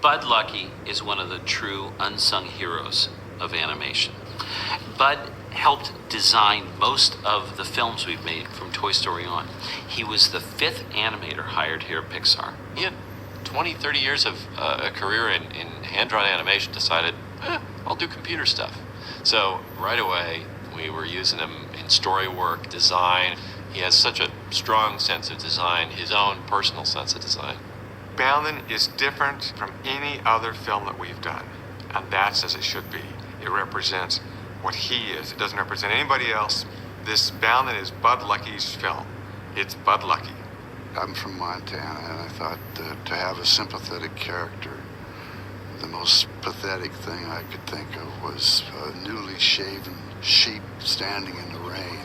Bud Luckey is one of the true unsung heroes of animation. Bud helped design most of the films we've made from Toy Story on. He was the 5th animator hired here at Pixar. He had 20, 30 years of a career in hand-drawn animation, decided, I'll do computer stuff. So right away, we were using him in story work, design. He has such a strong sense of design, his own personal sense of design. Boundin is different from any other film that we've done, and that's as it should be. It represents what he is. It doesn't represent anybody else. This Boundin is Bud Luckey's film. It's Bud Luckey. I'm from Montana, and I thought to have a sympathetic character, the most pathetic thing I could think of was a newly shaven sheep standing in the rain.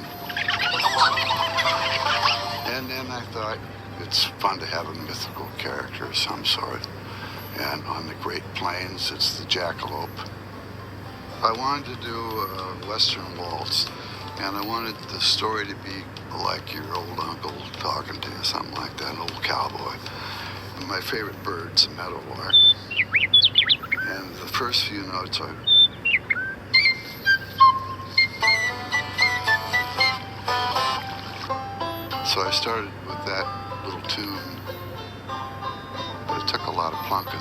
And then I thought it's fun to have a mythical character of some sort. And on the Great Plains, it's the jackalope. I wanted to do a Western waltz, and I wanted the story to be like your old uncle talking to you, something like that, an old cowboy. And my favorite bird's a meadowlark. And the first few notes So I started with that little tune, but it took a lot of plunking.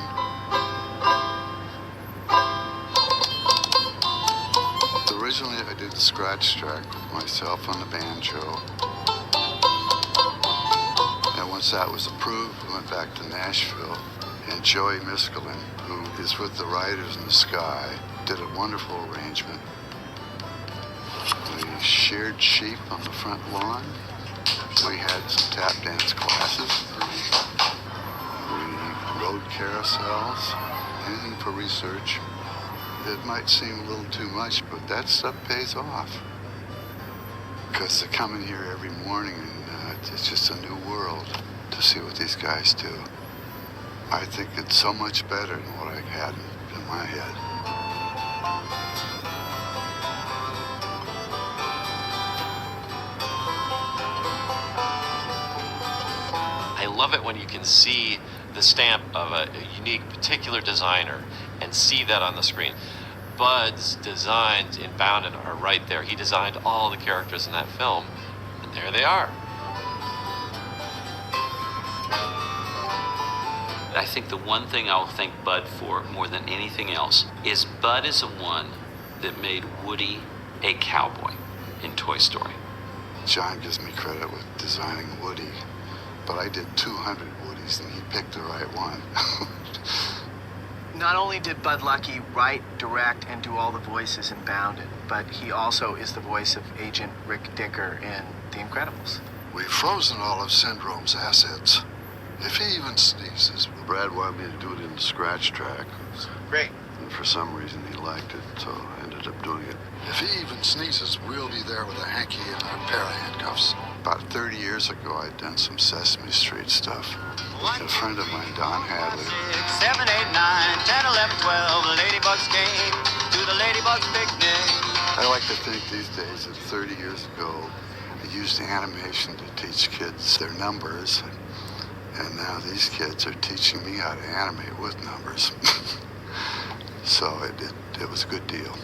Originally, I did the scratch track with myself on the banjo. And once that was approved, we went back to Nashville. And Joey Miskelin, who is with the Riders in the Sky, did a wonderful arrangement. We sheared sheep on the front lawn. We had some tap dance classes. We rode carousels, anything for research. It might seem a little too much, but that stuff pays off. Because to come in here every morning and it's just a new world to see what these guys do. I think it's so much better than what I had in my head. I love it when you can see the stamp of a unique, particular designer and see that on the screen. Bud's designs in Boundin are right there. He designed all the characters in that film, and there they are. I think the one thing I'll thank Bud for more than anything else is Bud is the one that made Woody a cowboy in Toy Story. John gives me credit with designing Woody, but I did 200 Woodies and he picked the right one. Not only did Bud Luckey write, direct, and do all the voices in Boundin, but he also is the voice of Agent Rick Dicker in The Incredibles. We've frozen all of Syndrome's assets. If he even sneezes, Brad wanted me to do it in the scratch track. Great. And for some reason he liked it, so I ended up doing it. If he even sneezes, we'll be there with a hanky and a pair of handcuffs. About 30 years ago, I'd done some Sesame Street stuff. A friend of mine, Don Hadley. 6, 7, 8, 9, 10, 11, 12, the ladybugs came to the ladybugs picnic. I like to think these days that 30 years ago, I used animation to teach kids their numbers. And now these kids are teaching me how to animate with numbers. So it was a good deal.